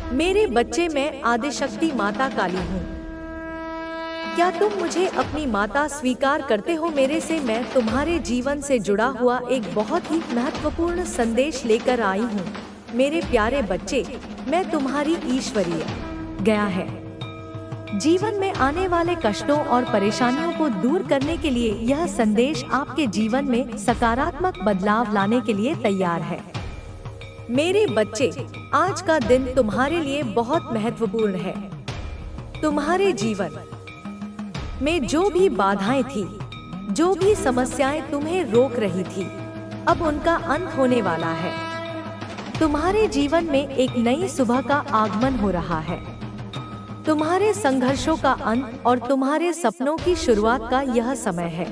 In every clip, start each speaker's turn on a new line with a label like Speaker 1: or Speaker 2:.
Speaker 1: मेरे बच्चे, मैं आदिशक्ति माता काली हूँ। क्या तुम मुझे अपनी माता स्वीकार करते हो? मेरे से मैं तुम्हारे जीवन से जुड़ा हुआ एक बहुत ही महत्वपूर्ण संदेश लेकर आई हूँ। मेरे प्यारे बच्चे, मैं तुम्हारी ईश्वरीय गया है। जीवन में आने वाले कष्टों और परेशानियों को दूर करने के लिए यह संदेश आपके जीवन में सकारात्मक बदलाव लाने के लिए तैयार है। मेरे बच्चे, आज का दिन तुम्हारे लिए बहुत महत्वपूर्ण है। तुम्हारे जीवन में जो भी बाधाएं थी, जो भी समस्याएं तुम्हें रोक रही थी, अब उनका अंत होने वाला है। तुम्हारे जीवन में एक नई सुबह का आगमन हो रहा है। तुम्हारे संघर्षों का अंत और तुम्हारे सपनों की शुरुआत का यह समय है।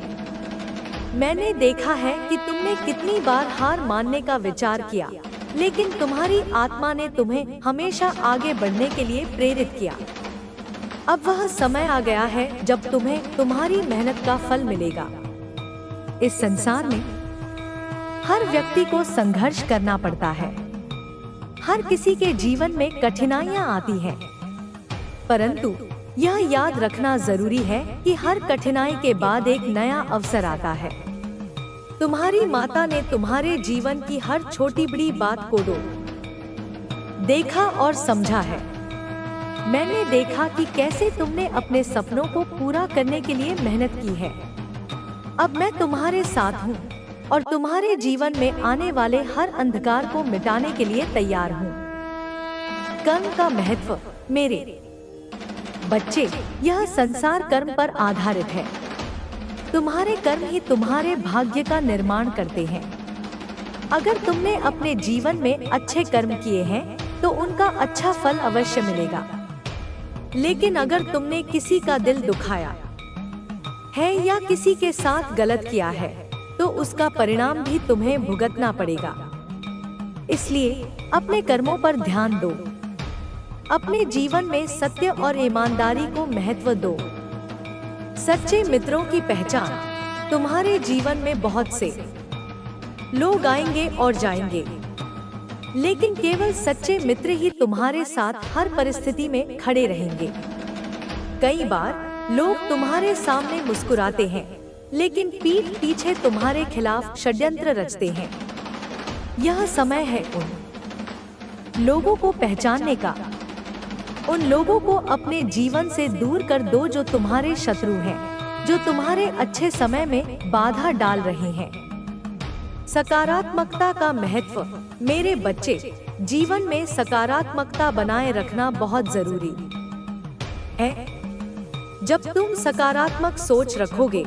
Speaker 1: मैंने देखा है कि तुमने कितनी बार हार मानने का विचार किया, लेकिन तुम्हारी आत्मा ने तुम्हें हमेशा आगे बढ़ने के लिए प्रेरित किया। अब वह समय आ गया है जब तुम्हें तुम्हारी मेहनत का फल मिलेगा। इस संसार में हर व्यक्ति को संघर्ष करना पड़ता है। हर किसी के जीवन में कठिनाइयां आती हैं, परंतु यह याद रखना जरूरी है कि हर कठिनाई के बाद एक नया अवसर आता है। तुम्हारी माता ने तुम्हारे जीवन की हर छोटी बड़ी बात को देखा और समझा है। मैंने देखा कि कैसे तुमने अपने सपनों को पूरा करने के लिए मेहनत की है। अब मैं तुम्हारे साथ हूँ और तुम्हारे जीवन में आने वाले हर अंधकार को मिटाने के लिए तैयार हूँ। कर्म का महत्व। मेरे बच्चे, यह संसार कर्म पर आधारित है। तुम्हारे कर्म ही तुम्हारे भाग्य का निर्माण करते हैं। अगर तुमने अपने जीवन में अच्छे कर्म किए हैं तो उनका अच्छा फल अवश्य मिलेगा। लेकिन अगर तुमने किसी का दिल दुखाया है या किसी के साथ गलत किया है तो उसका परिणाम भी तुम्हें भुगतना पड़ेगा। इसलिए अपने कर्मों पर ध्यान दो। अपने जीवन में सत्य और ईमानदारी को महत्व दो। सच्चे मित्रों की पहचान। तुम्हारे जीवन में बहुत से लोग आएंगे और जाएंगे, लेकिन केवल सच्चे मित्र ही तुम्हारे साथ हर परिस्थिति में खड़े रहेंगे। कई बार लोग तुम्हारे सामने मुस्कुराते हैं, लेकिन पीठ पीछे तुम्हारे खिलाफ षड्यंत्र रचते हैं। यह समय है उन लोगों को पहचानने का। उन लोगों को अपने जीवन से दूर कर दो जो तुम्हारे शत्रु हैं, जो तुम्हारे अच्छे समय में बाधा डाल रहे हैं। सकारात्मकता का महत्व। मेरे बच्चे, जीवन में सकारात्मकता बनाए रखना बहुत जरूरी है। जब तुम सकारात्मक सोच रखोगे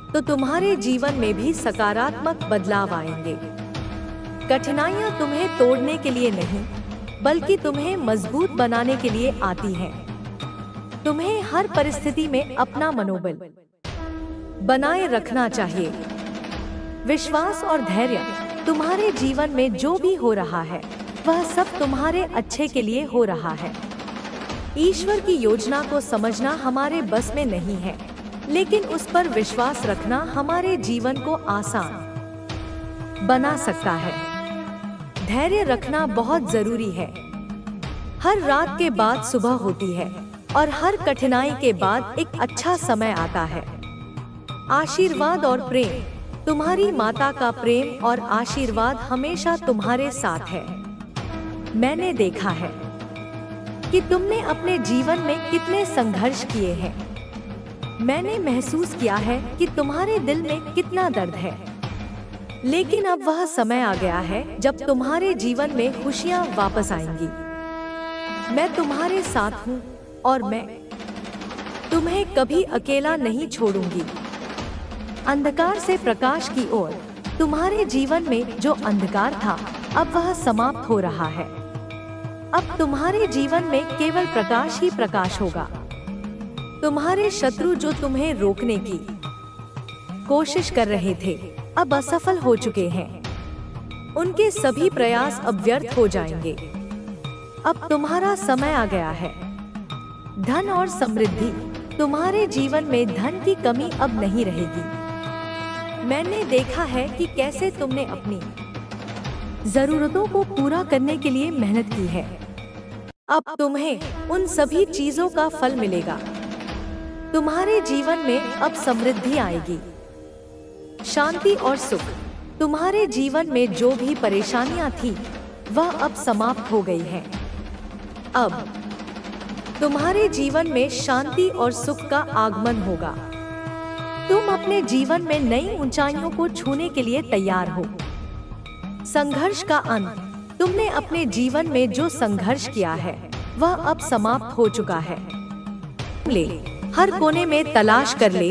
Speaker 1: तो तुम्हारे जीवन में भी सकारात्मक बदलाव आएंगे। कठिनाइयां तुम्हें तोड़ने के लिए नहीं, बल्कि तुम्हें मजबूत बनाने के लिए आती हैं। तुम्हें हर परिस्थिति में अपना मनोबल बनाए रखना चाहिए। विश्वास और धैर्य। तुम्हारे जीवन में जो भी हो रहा है वह सब तुम्हारे अच्छे के लिए हो रहा है। ईश्वर की योजना को समझना हमारे बस में नहीं है, लेकिन उस पर विश्वास रखना हमारे जीवन को आसान बना सकता है। धैर्य रखना बहुत जरूरी है। हर रात के बाद सुबह होती है और हर कठिनाई के बाद एक अच्छा समय आता है। आशीर्वाद और प्रेम। तुम्हारी माता का प्रेम और आशीर्वाद हमेशा तुम्हारे साथ है। मैंने देखा है कि तुमने अपने जीवन में कितने संघर्ष किए हैं। मैंने महसूस किया है कि तुम्हारे दिल में कितना दर्द है, लेकिन अब वह समय आ गया है जब तुम्हारे जीवन में खुशियां वापस आएंगी। मैं तुम्हारे साथ हूँ और मैं तुम्हें कभी अकेला नहीं छोड़ूंगी। अंधकार से प्रकाश की ओर। तुम्हारे जीवन में जो अंधकार था अब वह समाप्त हो रहा है। अब तुम्हारे जीवन में केवल प्रकाश ही प्रकाश होगा। तुम्हारे शत्रु जो तुम्हें रोकने की कोशिश कर रहे थे अब असफल हो चुके हैं। उनके सभी प्रयास अब व्यर्थ हो जाएंगे। अब तुम्हारा समय आ गया है। धन और समृद्धि। तुम्हारे जीवन में धन की कमी अब नहीं रहेगी। मैंने देखा है कि कैसे तुमने अपनी जरूरतों को पूरा करने के लिए मेहनत की है। अब तुम्हें उन सभी चीजों का फल मिलेगा। तुम्हारे जीवन में अब समृद्धि आएगी, शांति और सुख। तुम्हारे जीवन में जो भी परेशानियां थी वह अब समाप्त हो गई हैं। अब तुम्हारे जीवन में शांति और सुख का आगमन होगा। तुम अपने जीवन में नई ऊंचाइयों को छूने के लिए तैयार हो। संघर्ष का अंत। तुमने अपने जीवन में जो संघर्ष किया है वह अब समाप्त हो चुका है। ले हर कोने में तलाश कर ले,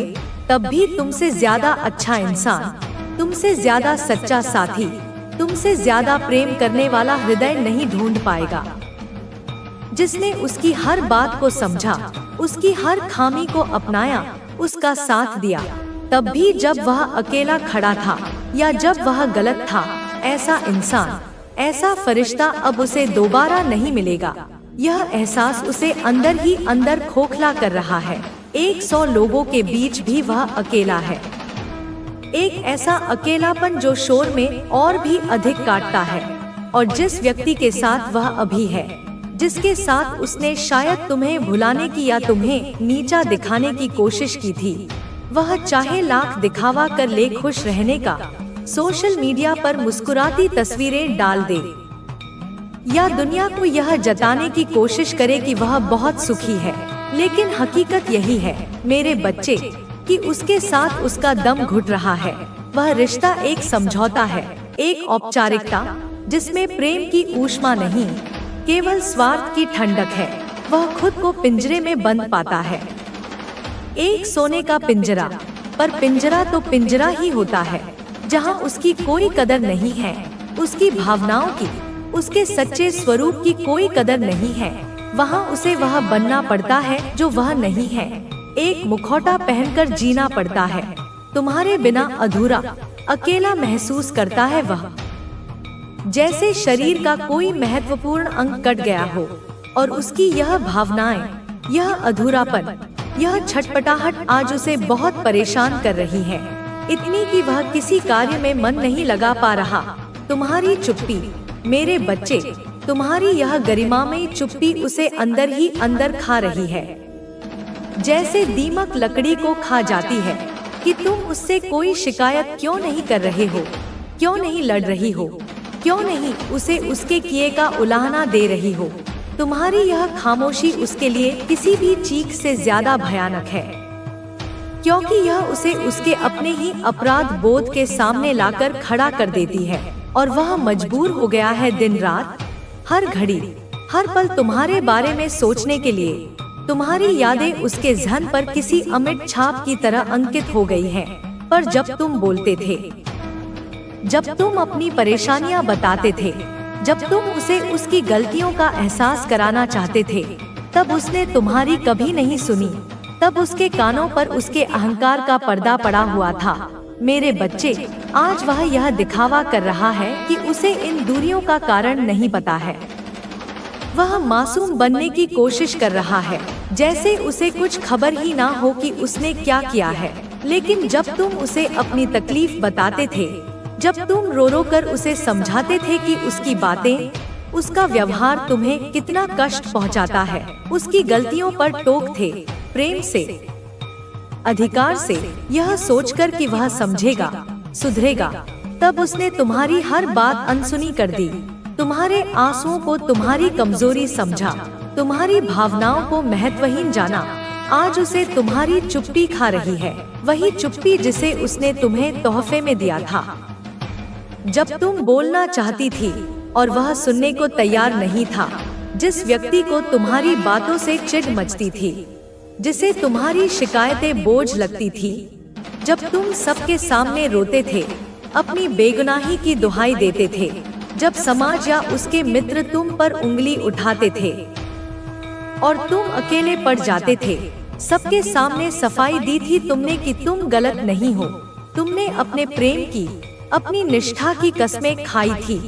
Speaker 1: तब भी तुमसे ज्यादा अच्छा इंसान, तुमसे ज्यादा सच्चा साथी, तुमसे ज्यादा प्रेम करने वाला हृदय नहीं ढूंढ पाएगा। जिसने उसकी हर बात को समझा, उसकी हर खामी को अपनाया, उसका साथ दिया, तब भी जब वह अकेला खड़ा था या जब वह गलत था, ऐसा इंसान, ऐसा फरिश्ता अब उसे दोबारा नहीं मिलेगा। यह एहसास उसे अंदर ही अंदर खोखला कर रहा है। 100 लोगों के बीच भी वह अकेला है। एक ऐसा अकेलापन जो शोर में और भी अधिक काटता है। और जिस व्यक्ति के साथ वह अभी है, जिसके साथ उसने शायद तुम्हें भुलाने की या तुम्हें नीचा दिखाने की कोशिश की थी, वह चाहे लाख दिखावा कर ले खुश रहने का, सोशल मीडिया पर मुस्कुराती तस्वीरें डाल दे, या दुनिया को यह जताने की कोशिश करे कि वह बहुत सुखी है, लेकिन हकीकत यही है मेरे बच्चे कि उसके साथ उसका दम घुट रहा है। वह रिश्ता एक समझौता है, एक औपचारिकता जिसमें प्रेम की ऊष्मा नहीं, केवल स्वार्थ की ठंडक है। वह खुद को पिंजरे में बंद पाता है, एक सोने का पिंजरा, पर पिंजरा तो पिंजरा ही होता है जहां उसकी कोई कदर नहीं है, उसकी भावनाओं की, उसके सच्चे स्वरूप की कोई कदर नहीं है। वहां उसे वह बनना पड़ता है जो वह नहीं है। एक मुखौटा पहनकर जीना पड़ता है। तुम्हारे बिना अधूरा, अकेला महसूस करता है वह, जैसे शरीर का कोई महत्वपूर्ण अंग कट गया हो। और उसकी यह भावनाएं, यह अधूरापन, यह छटपटाहट आज उसे बहुत परेशान कर रही है, इतनी कि वह किसी कार्य में मन नहीं लगा पा रहा। तुम्हारी चुप्पी मेरे बच्चे, तुम्हारी यह गरिमामयी चुप्पी उसे अंदर ही अंदर खा रही है, जैसे दीमक लकड़ी को खा जाती है। कि तुम उससे कोई शिकायत क्यों नहीं कर रहे हो, क्यों नहीं लड़ रही हो, क्यों नहीं उसे उसके किए का उलाहना दे रही हो। तुम्हारी यह खामोशी उसके लिए किसी भी चीख से ज्यादा भयानक है, क्योंकि यह उसे उसके अपने ही अपराध बोध के सामने लाकर खड़ा कर देती है। और वह मजबूर हो गया है दिन रात, हर घड़ी, हर पल तुम्हारे बारे में सोचने के लिए। तुम्हारी यादें उसके ज़हन पर किसी अमिट छाप की तरह अंकित हो गई हैं। पर जब तुम बोलते थे, जब तुम अपनी परेशानियां बताते थे, जब तुम उसे उसकी गलतियों का एहसास कराना चाहते थे, तब उसने तुम्हारी कभी नहीं सुनी। तब उसके कानों पर उसके अहंकार का पर्दा पड़ा हुआ था। मेरे बच्चे, आज वह यह दिखावा कर रहा है कि उसे इन दूरियों का कारण नहीं पता है। वह मासूम बनने की कोशिश कर रहा है, जैसे उसे कुछ खबर ही ना हो कि उसने क्या किया है। लेकिन जब तुम उसे अपनी तकलीफ बताते थे, जब तुम रो रो कर उसे समझाते थे कि उसकी बातें, उसका व्यवहार तुम्हें कितना कष्ट पहुंचाता है, उसकी गलतियों पर टोक थे, प्रेम से, अधिकार से, यह सोचकर कि वह समझेगा, सुधरेगा, तब उसने तुम्हारी हर बात अनसुनी कर दी। तुम्हारे आंसुओं को तुम्हारी कमजोरी समझा, तुम्हारी भावनाओं को महत्वहीन जाना। आज उसे तुम्हारी चुप्पी खा रही है, वही चुप्पी जिसे उसने तुम्हें तोहफे में दिया था। जब तुम बोलना चाहती थी और वह सुनने को तैयार नहीं था, जिस व्यक्ति को तुम्हारी बातों से चिढ़ मचती थी, जिसे तुम्हारी शिकायतें बोझ लगती थी, जब तुम सबके सामने रोते थे, अपनी बेगुनाही की दुहाई देते थे, जब समाज या उसके मित्र तुम पर उंगली उठाते थे और तुम अकेले पड़ जाते थे, सबके सामने सफाई दी थी तुमने कि तुम गलत नहीं हो। तुमने अपने प्रेम की, अपनी निष्ठा की कस्में खाई थी,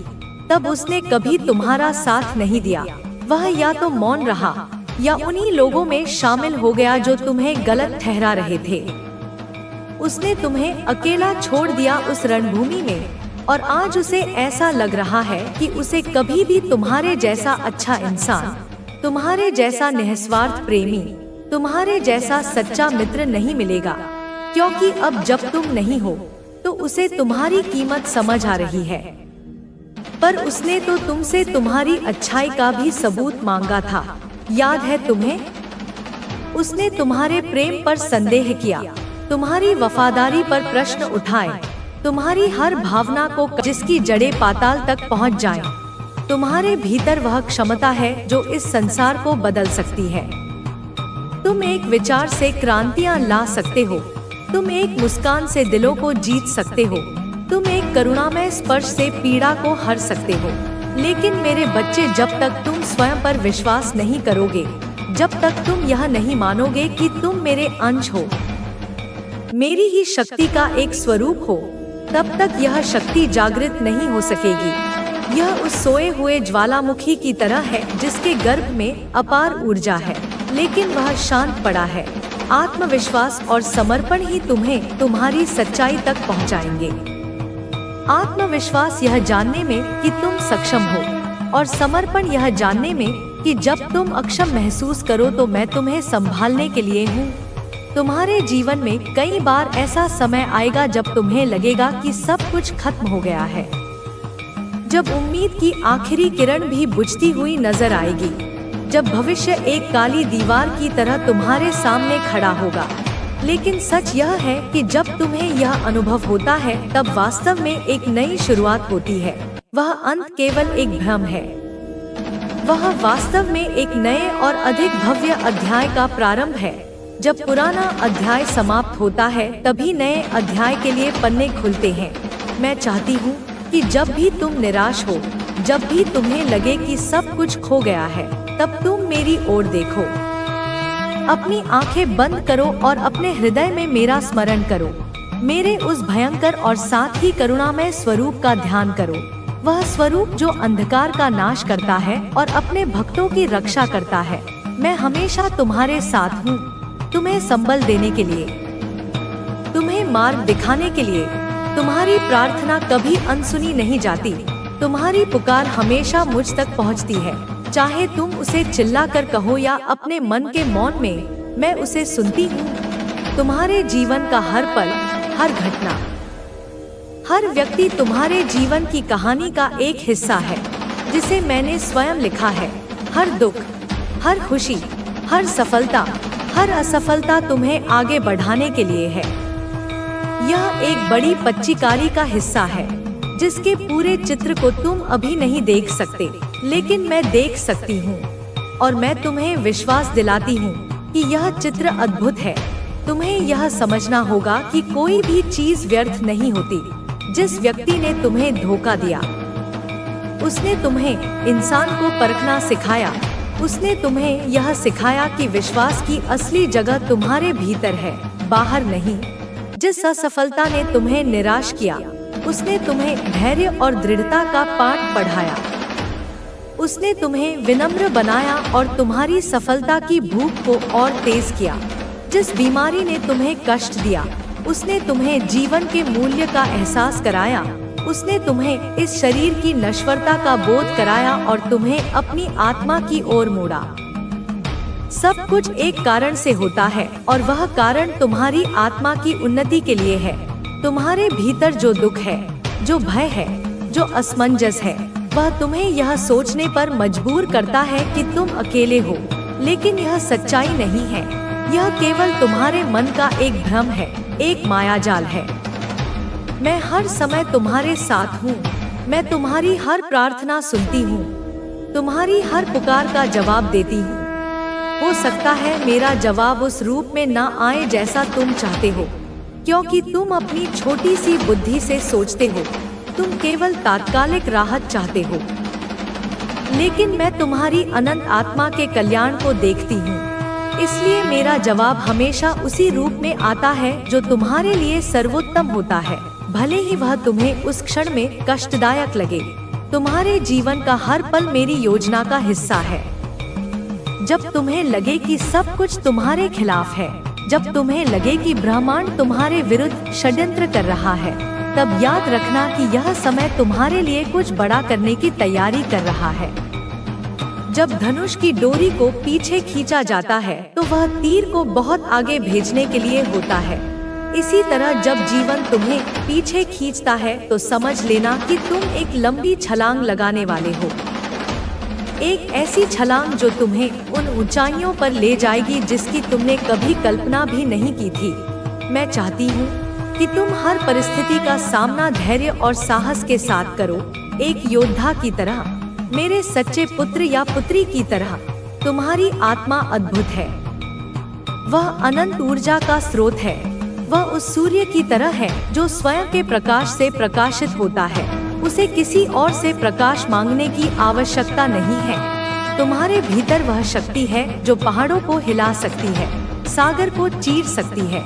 Speaker 1: तब उसने कभी तुम्हारा साथ नहीं दिया। वह या तो मौन रहा या उन्हीं लोगों में शामिल हो गया जो तुम्हें गलत ठहरा रहे थे। उसने तुम्हें अकेला छोड़ दिया उस रणभूमि में, और आज उसे ऐसा लग रहा है कि उसे कभी भी तुम्हारे जैसा अच्छा इंसान, तुम्हारे जैसा निस्वार्थ प्रेमी, तुम्हारे जैसा सच्चा मित्र नहीं मिलेगा, क्योंकि अब जब तुम नहीं हो तो उसे तुम्हारी कीमत समझ आ रही है। पर उसने तो तुमसे तुम्हारी अच्छाई का भी सबूत मांगा था, याद है तुम्हें? उसने तुम्हारे प्रेम पर संदेह किया, तुम्हारी वफादारी पर प्रश्न उठाए, तुम्हारी हर भावना को जिसकी जड़ें पाताल तक पहुंच जाएं। तुम्हारे भीतर वह क्षमता है जो इस संसार को बदल सकती है। तुम एक विचार से क्रांतियां ला सकते हो, तुम एक मुस्कान से दिलों को जीत सकते हो, तुम एक करुणामय स्पर्श से पीड़ा को हर सकते हो। लेकिन मेरे बच्चे, जब तक तुम स्वयं पर विश्वास नहीं करोगे, जब तक तुम यह नहीं मानोगे कि तुम मेरे अंश हो, मेरी ही शक्ति का एक स्वरूप हो, तब तक यह शक्ति जागृत नहीं हो सकेगी। यह उस सोए हुए ज्वालामुखी की तरह है जिसके गर्भ में अपार ऊर्जा है, लेकिन वह शांत पड़ा है। आत्मविश्वास और समर्पण ही तुम्हें तुम्हारी सच्चाई तक पहुंचाएंगे। आत्मविश्वास यह जानने में कि तुम सक्षम हो, और समर्पण यह जानने में कि जब तुम अक्षम महसूस करो तो मैं तुम्हें संभालने के लिए हूँ। तुम्हारे जीवन में कई बार ऐसा समय आएगा जब तुम्हें लगेगा कि सब कुछ खत्म हो गया है, जब उम्मीद की आखिरी किरण भी बुझती हुई नजर आएगी, जब भविष्य एक काली दीवार की तरह तुम्हारे सामने खड़ा होगा। लेकिन सच यह है कि जब तुम्हें यह अनुभव होता है तब वास्तव में एक नई शुरुआत होती है। वह अंत केवल एक भ्रम है, वह वास्तव में एक नए और अधिक भव्य अध्याय का प्रारंभ है। जब पुराना अध्याय समाप्त होता है तभी नए अध्याय के लिए पन्ने खुलते हैं। मैं चाहती हूँ कि जब भी तुम निराश हो, जब भी तुम्हें लगे कि सब कुछ खो गया है, तब तुम मेरी ओर देखो। अपनी आंखें बंद करो और अपने हृदय में मेरा स्मरण करो। मेरे उस भयंकर और साथ ही करुणामय स्वरूप का ध्यान करो। वह स्वरूप जो अंधकार का नाश करता है और अपने भक्तों की रक्षा करता है। मैं हमेशा तुम्हारे साथ हूँ, तुम्हें संबल देने के लिए, तुम्हें मार्ग दिखाने के लिए। तुम्हारी प्रार्थना कभी अनसुनी नहीं जाती, तुम्हारी पुकार हमेशा मुझ तक पहुंचती है। चाहे तुम उसे चिल्लाकर कहो या अपने मन के मौन में, मैं उसे सुनती हूँ। तुम्हारे जीवन का हर पल, हर घटना, हर व्यक्ति तुम्हारे जीवन की कहानी का एक हिस्सा है जिसे मैंने स्वयं लिखा है। हर दुख, हर खुशी, हर सफलता, हर असफलता तुम्हें आगे बढ़ाने के लिए है। यह एक बड़ी पच्चीकारी का हिस्सा है जिसके पूरे चित्र को तुम अभी नहीं देख सकते, लेकिन मैं देख सकती हूँ। और मैं तुम्हें विश्वास दिलाती हूँ कि यह चित्र अद्भुत है। तुम्हें यह समझना होगा कि कोई भी चीज व्यर्थ नहीं होती। जिस व्यक्ति ने तुम्हें धोखा दिया, उसने तुम्हें इंसान को परखना सिखाया। उसने तुम्हें यह सिखाया कि विश्वास की असली जगह तुम्हारे भीतर है, बाहर नहीं। जिस असफलता ने तुम्हें निराश किया, उसने तुम्हें धैर्य और दृढ़ता का पाठ पढ़ाया। उसने तुम्हें विनम्र बनाया और तुम्हारी सफलता की भूख को और तेज किया। जिस बीमारी ने तुम्हें कष्ट दिया, उसने तुम्हें जीवन के मूल्य का एहसास कराया। उसने तुम्हें इस शरीर की नश्वरता का बोध कराया और तुम्हें अपनी आत्मा की ओर मोड़ा। सब कुछ एक कारण से होता है और वह कारण तुम्हारी आत्मा की उन्नति के लिए है। तुम्हारे भीतर जो दुख है, जो भय है, जो असमंजस है, वह तुम्हें यह सोचने पर मजबूर करता है कि तुम अकेले हो। लेकिन यह सच्चाई नहीं है, यह केवल तुम्हारे मन का एक भ्रम है, एक मायाजाल है। मैं हर समय तुम्हारे साथ हूँ। मैं तुम्हारी हर प्रार्थना सुनती हूँ, तुम्हारी हर पुकार का जवाब देती हूँ। हो सकता है मेरा जवाब उस रूप में ना आए जैसा तुम चाहते हो, क्योंकि तुम अपनी छोटी सी बुद्धि से सोचते हो। तुम केवल तात्कालिक राहत चाहते हो, लेकिन मैं तुम्हारी अनंत आत्मा के कल्याण को देखती हूँ। इसलिए मेरा जवाब हमेशा उसी रूप में आता है जो तुम्हारे लिए सर्वोत्तम होता है, भले ही वह तुम्हें उस क्षण में कष्टदायक लगे। तुम्हारे जीवन का हर पल मेरी योजना का हिस्सा है। जब तुम्हें लगे कि सब कुछ तुम्हारे खिलाफ है, जब तुम्हें लगे कि ब्रह्मांड तुम्हारे विरुद्ध षड्यंत्र कर रहा है, तब याद रखना कि यह समय तुम्हारे लिए कुछ बड़ा करने की तैयारी कर रहा है। जब धनुष की डोरी को पीछे खींचा जाता है तो वह तीर को बहुत आगे भेजने के लिए होता है। इसी तरह जब जीवन तुम्हें पीछे खींचता है तो समझ लेना कि तुम एक लंबी छलांग लगाने वाले हो। एक ऐसी छलांग जो तुम्हें उन ऊंचाइयों पर ले जाएगी जिसकी तुमने कभी कल्पना भी नहीं की थी। मैं चाहती हूँ कि तुम हर परिस्थिति का सामना धैर्य और साहस के साथ करो, एक योद्धा की तरह, मेरे सच्चे पुत्र या पुत्री की तरह। तुम्हारी आत्मा अद्भुत है, वह अनंत ऊर्जा का स्रोत है। वह उस सूर्य की तरह है जो स्वयं के प्रकाश से प्रकाशित होता है। उसे किसी और से प्रकाश मांगने की आवश्यकता नहीं है। तुम्हारे भीतर वह शक्ति है जो पहाड़ों को हिला सकती है, सागर को चीर सकती है।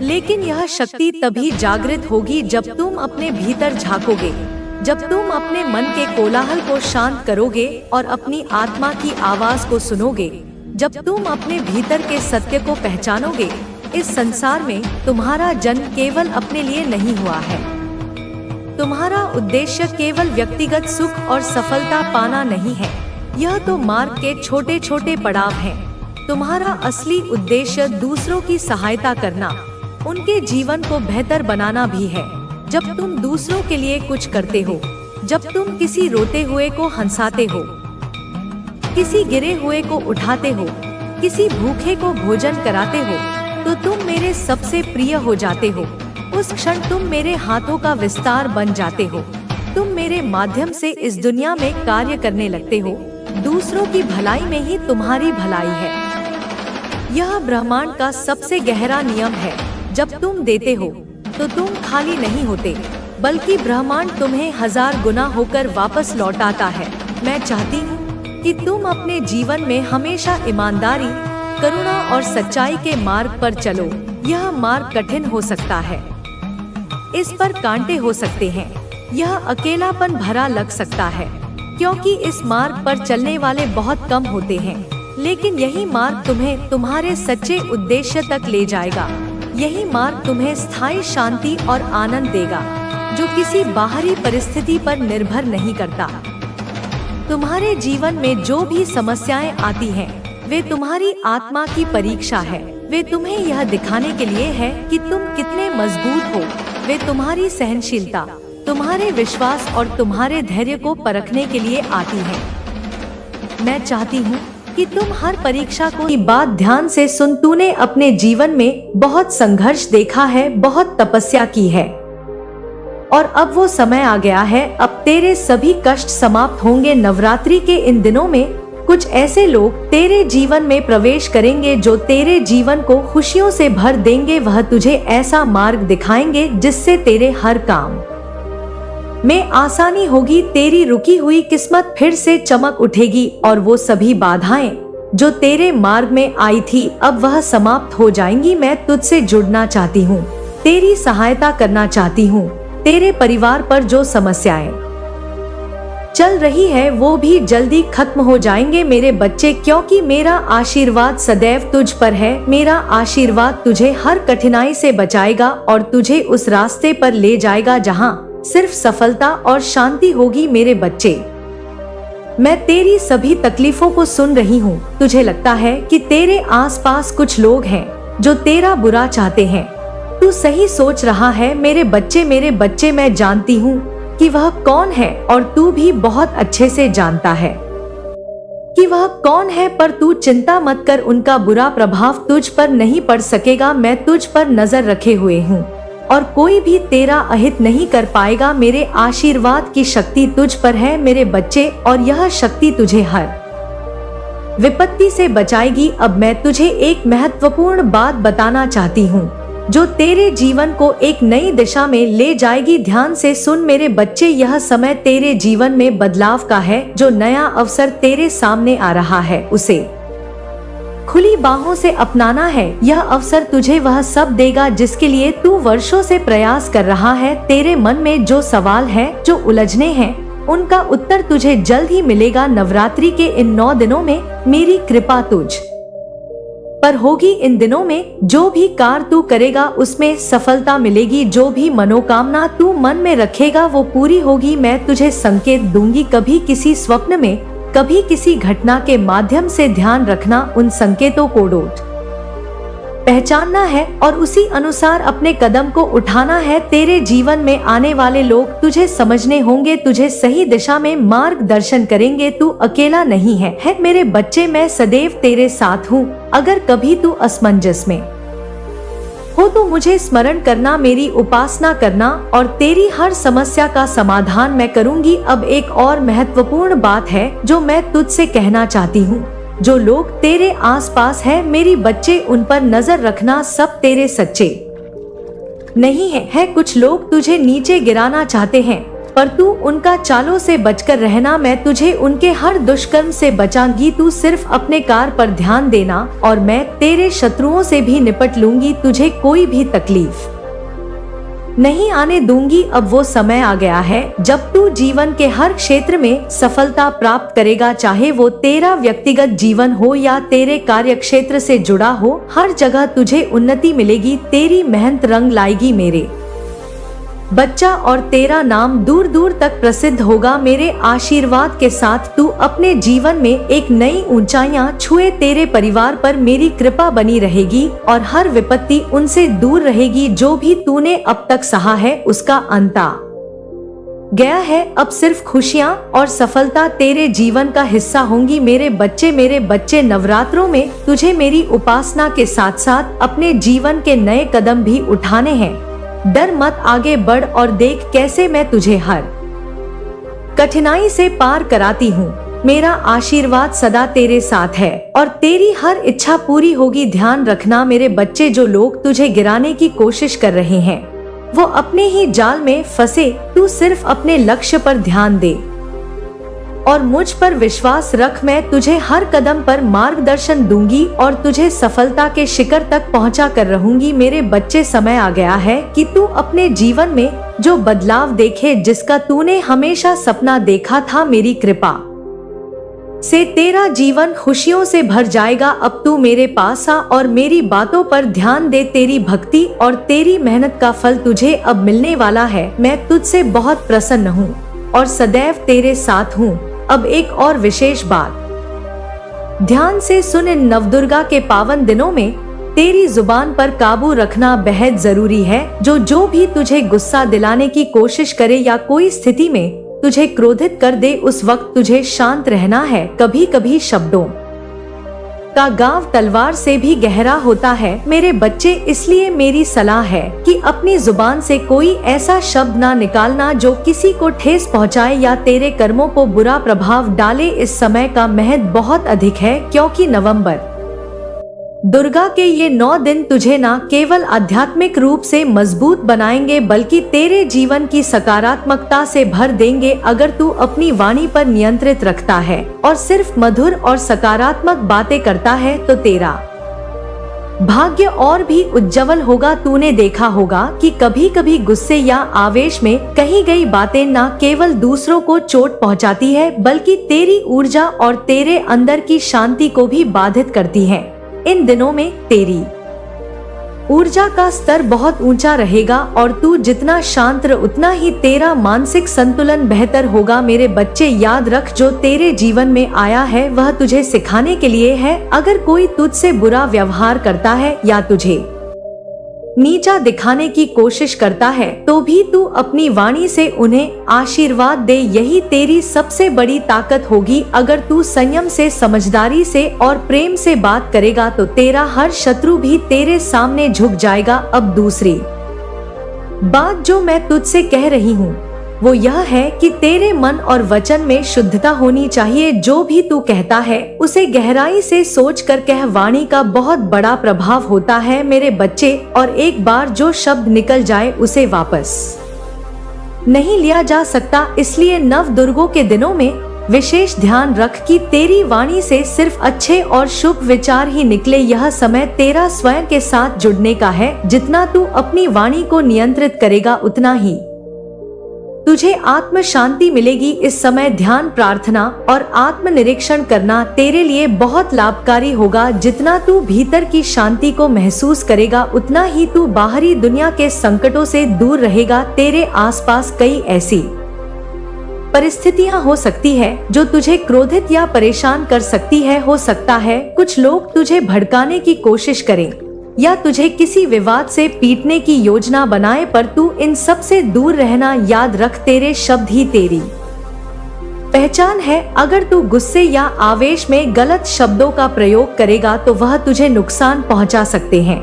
Speaker 1: लेकिन यह शक्ति तभी जागृत होगी जब तुम अपने भीतर झांकोगे, जब तुम अपने मन के कोलाहल को शांत करोगे और अपनी आत्मा की आवाज को सुनोगे, जब तुम अपने भीतर के सत्य को पहचानोगे। इस संसार में तुम्हारा जन्म केवल अपने लिए नहीं हुआ है। तुम्हारा उद्देश्य केवल व्यक्तिगत सुख और सफलता पाना नहीं है। यह तो मार्ग के छोटे छोटे पड़ाव हैं। तुम्हारा असली उद्देश्य दूसरों की सहायता करना, उनके जीवन को बेहतर बनाना भी है। जब तुम दूसरों के लिए कुछ करते हो, जब तुम किसी रोते हुए को हंसाते हो, किसी गिरे हुए को उठाते हो, किसी भूखे को भोजन कराते हो, तो तुम मेरे सबसे प्रिय हो जाते हो। उस क्षण तुम मेरे हाथों का विस्तार बन जाते हो। तुम मेरे माध्यम से इस दुनिया में कार्य करने लगते हो। दूसरों की भलाई में ही तुम्हारी भलाई है। यह ब्रह्मांड का सबसे गहरा नियम है। जब तुम देते हो तो तुम खाली नहीं होते, बल्कि ब्रह्मांड तुम्हें 1000 गुना होकर वापस लौटाता है। मैं चाहती हूँ कि तुम अपने जीवन में हमेशा ईमानदारी, करुणा और सच्चाई के मार्ग पर चलो। यह मार्ग कठिन हो सकता है, इस पर कांटे हो सकते हैं, यह अकेलापन भरा लग सकता है, क्योंकि इस मार्ग पर चलने वाले बहुत कम होते हैं। लेकिन यही मार्ग तुम्हें तुम्हारे सच्चे उद्देश्य तक ले जाएगा। यही मार्ग तुम्हें स्थायी शांति और आनंद देगा, जो किसी बाहरी परिस्थिति पर निर्भर नहीं करता। तुम्हारे जीवन में जो भी समस्याएं आती हैं, वे तुम्हारी आत्मा की परीक्षा है। वे तुम्हें यह दिखाने के लिए है कि तुम कितने मजबूत हो। वे तुम्हारी सहनशीलता, तुम्हारे विश्वास और तुम्हारे धैर्य को परखने के लिए आती हैं। मैं चाहती हूँ कि तुम हर परीक्षा को बात ध्यान से सुन। तूने अपने जीवन में बहुत संघर्ष देखा है, बहुत तपस्या की है, और अब वो समय आ गया है। अब तेरे सभी कष्ट समाप्त होंगे। नवरात्रि के इन दिनों में कुछ ऐसे लोग तेरे जीवन में प्रवेश करेंगे जो तेरे जीवन को खुशियों से भर देंगे। वह तुझे ऐसा मार्ग दिखाएंगे जिससे तेरे हर काम में आसानी होगी। तेरी रुकी हुई किस्मत फिर से चमक उठेगी और वो सभी बाधाएं जो तेरे मार्ग में आई थी, अब वह समाप्त हो जाएंगी। मैं तुझसे जुड़ना चाहती हूँ, तेरी सहायता करना चाहती हूँ। तेरे परिवार पर जो समस्याएं चल रही है वो भी जल्दी खत्म हो जाएंगे मेरे बच्चे, क्योंकि मेरा आशीर्वाद सदैव तुझ पर है। मेरा आशीर्वाद तुझे हर कठिनाई से बचाएगा और तुझे उस रास्ते पर ले जाएगा जहां सिर्फ सफलता और शांति होगी। मेरे बच्चे, मैं तेरी सभी तकलीफों को सुन रही हूँ। तुझे लगता है कि तेरे आसपास कुछ लोग हैं जो तेरा बुरा चाहते हैं। तू सही सोच रहा है मेरे बच्चे, मैं जानती हूँ कि वह कौन है और तू भी बहुत अच्छे से जानता है कि वह कौन है, पर तू चिंता मत कर, उनका बुरा प्रभाव तुझ पर नहीं पड़ सकेगा। मैं तुझ पर नजर रखे हुए हूँ और कोई भी तेरा अहित नहीं कर पाएगा। मेरे आशीर्वाद की शक्ति तुझ पर है मेरे बच्चे, और यह शक्ति तुझे हर विपत्ति से बचाएगी। अब मैं तुझे एक महत्वपूर्ण बात बताना चाहती हूँ जो तेरे जीवन को एक नई दिशा में ले जाएगी। ध्यान से सुन मेरे बच्चे, यह समय तेरे जीवन में बदलाव का है। जो नया अवसर तेरे सामने आ रहा है उसे खुली बाहों से अपनाना है। यह अवसर तुझे वह सब देगा जिसके लिए तू वर्षों से प्रयास कर रहा है। तेरे मन में जो सवाल है, जो उलझने हैं, उनका उत्तर तुझे जल्द ही मिलेगा। नवरात्रि के इन 9 दिनों में मेरी कृपा तुझ पर होगी। इन दिनों में जो भी कार्य तू करेगा उसमें सफलता मिलेगी। जो भी मनोकामना तू मन में रखेगा वो पूरी होगी। मैं तुझे संकेत दूंगी, कभी किसी स्वप्न में कभी किसी घटना के माध्यम से ध्यान रखना, उन संकेतों को पहचानना है और उसी अनुसार अपने कदम को उठाना है। तेरे जीवन में आने वाले लोग तुझे समझने होंगे, तुझे सही दिशा में मार्गदर्शन करेंगे। तू अकेला नहीं है मेरे बच्चे, मैं सदैव तेरे साथ हूँ। अगर कभी तू असमंजस में हो तो मुझे स्मरण करना, मेरी उपासना करना और तेरी हर समस्या का समाधान मैं करूँगी। अब एक और महत्वपूर्ण बात है जो मैं तुझसे कहना चाहती हूँ। जो लोग तेरे आसपास हैं मेरी बच्चे, उन पर नजर रखना, सब तेरे सच्चे नहीं है। कुछ लोग तुझे नीचे गिराना चाहते हैं पर तू उनका चालों से बचकर रहना। मैं तुझे उनके हर दुष्कर्म से बचाऊंगी। तू सिर्फ अपने कार्य पर ध्यान देना और मैं तेरे शत्रुओं से भी निपट लूंगी। तुझे कोई भी तकलीफ नहीं आने दूंगी। अब वो समय आ गया है जब तू जीवन के हर क्षेत्र में सफलता प्राप्त करेगा, चाहे वो तेरा व्यक्तिगत जीवन हो या तेरे कार्य क्षेत्र से जुड़ा हो। हर जगह तुझे उन्नति मिलेगी, तेरी मेहनत रंग लाएगी मेरे बच्चा, और तेरा नाम दूर दूर तक प्रसिद्ध होगा। मेरे आशीर्वाद के साथ तू अपने जीवन में एक नई ऊंचाइयां छुए। तेरे परिवार पर मेरी कृपा बनी रहेगी और हर विपत्ति उनसे दूर रहेगी। जो भी तूने अब तक सहा है उसका अंत आ गया है। अब सिर्फ खुशियां और सफलता तेरे जीवन का हिस्सा होंगी। मेरे बच्चे, नवरात्रों में तुझे मेरी उपासना के साथ साथ अपने जीवन के नए कदम भी उठाने हैं। डर मत, आगे बढ़ और देख कैसे मैं तुझे हर कठिनाई से पार कराती हूँ। मेरा आशीर्वाद सदा तेरे साथ है और तेरी हर इच्छा पूरी होगी। ध्यान रखना मेरे बच्चे, जो लोग तुझे गिराने की कोशिश कर रहे हैं वो अपने ही जाल में फंसे। तू सिर्फ अपने लक्ष्य पर ध्यान दे और मुझ पर विश्वास रख। मैं तुझे हर कदम पर मार्गदर्शन दूंगी और तुझे सफलता के शिखर तक पहुंचा कर रहूंगी। मेरे बच्चे, समय आ गया है कि तू अपने जीवन में जो बदलाव देखे, जिसका तूने हमेशा सपना देखा था। मेरी कृपा से तेरा जीवन खुशियों से भर जाएगा। अब तू मेरे पास आ और मेरी बातों पर ध्यान दे। तेरी भक्ति और तेरी मेहनत का फल तुझे अब मिलने वाला है। मैं तुझसे बहुत प्रसन्न हूँ और सदैव तेरे साथ हूँ। अब एक और विशेष बात ध्यान से सुन। इन नवदुर्गा के पावन दिनों में तेरी जुबान पर काबू रखना बेहद जरूरी है। जो भी तुझे गुस्सा दिलाने की कोशिश करे या कोई स्थिति में तुझे क्रोधित कर दे, उस वक्त तुझे शांत रहना है। कभी कभी शब्दों का गाव तलवार से भी गहरा होता है मेरे बच्चे, इसलिए मेरी सलाह है कि अपनी जुबान से कोई ऐसा शब्द ना निकालना जो किसी को ठेस पहुंचाए या तेरे कर्मों को बुरा प्रभाव डाले। इस समय का महत्व बहुत अधिक है क्योंकि नवंबर दुर्गा के ये 9 दिन तुझे न केवल आध्यात्मिक रूप से मजबूत बनाएंगे बल्कि तेरे जीवन की सकारात्मकता से भर देंगे। अगर तू अपनी वाणी पर नियंत्रित रखता है और सिर्फ मधुर और सकारात्मक बातें करता है तो तेरा भाग्य और भी उज्जवल होगा। तूने देखा होगा कि कभी कभी गुस्से या आवेश में कही गई बातें न केवल दूसरों को चोट पहुंचाती है बल्कि तेरी ऊर्जा और तेरे अंदर की शांति को भी बाधित करती है। इन दिनों में तेरी ऊर्जा का स्तर बहुत ऊंचा रहेगा और तू जितना शांत उतना ही तेरा मानसिक संतुलन बेहतर होगा। मेरे बच्चे, याद रख, जो तेरे जीवन में आया है वह तुझे सिखाने के लिए है। अगर कोई तुझसे बुरा व्यवहार करता है या तुझे नीचा दिखाने की कोशिश करता है तो भी तू अपनी वाणी से उन्हें आशीर्वाद दे। यही तेरी सबसे बड़ी ताकत होगी। अगर तू संयम से, समझदारी से और प्रेम से बात करेगा तो तेरा हर शत्रु भी तेरे सामने झुक जाएगा। अब दूसरी बात जो मैं तुझसे कह रही हूँ वो यह है कि तेरे मन और वचन में शुद्धता होनी चाहिए। जो भी तू कहता है उसे गहराई से सोच कर कह। वाणी का बहुत बड़ा प्रभाव होता है मेरे बच्चे, और एक बार जो शब्द निकल जाए उसे वापस नहीं लिया जा सकता। इसलिए नव दुर्गों के दिनों में विशेष ध्यान रख कि तेरी वाणी से सिर्फ अच्छे और शुभ विचार ही निकले। यह समय तेरा स्वयं के साथ जुड़ने का है। जितना तू अपनी वाणी को नियंत्रित करेगा उतना ही तुझे आत्म शांति मिलेगी। इस समय ध्यान, प्रार्थना और आत्मनिरीक्षण करना तेरे लिए बहुत लाभकारी होगा। जितना तू भीतर की शांति को महसूस करेगा उतना ही तू बाहरी दुनिया के संकटों से दूर रहेगा। तेरे आसपास कई ऐसी परिस्थितियां हो सकती है जो तुझे क्रोधित या परेशान कर सकती है। हो सकता है कुछ लोग तुझे भड़काने की कोशिश करें या तुझे किसी विवाद से पीटने की योजना बनाए, पर तू इन सब से दूर रहना। याद रख, तेरे शब्द ही तेरी पहचान है। अगर तू गुस्से या आवेश में गलत शब्दों का प्रयोग करेगा तो वह तुझे नुकसान पहुंचा सकते हैं।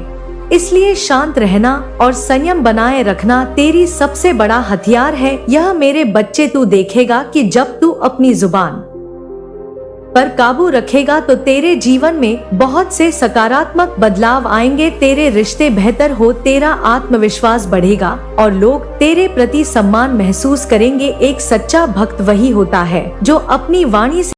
Speaker 1: इसलिए शांत रहना और संयम बनाए रखना तेरी सबसे बड़ा हथियार है। यह मेरे बच्चे, तू देखेगा कि जब तू अपनी जुबान पर काबू रखेगा तो तेरे जीवन में बहुत से सकारात्मक बदलाव आएंगे। तेरे रिश्ते बेहतर हो, तेरा आत्मविश्वास बढ़ेगा और लोग तेरे प्रति सम्मान महसूस करेंगे। एक सच्चा भक्त वही होता है जो अपनी वाणी से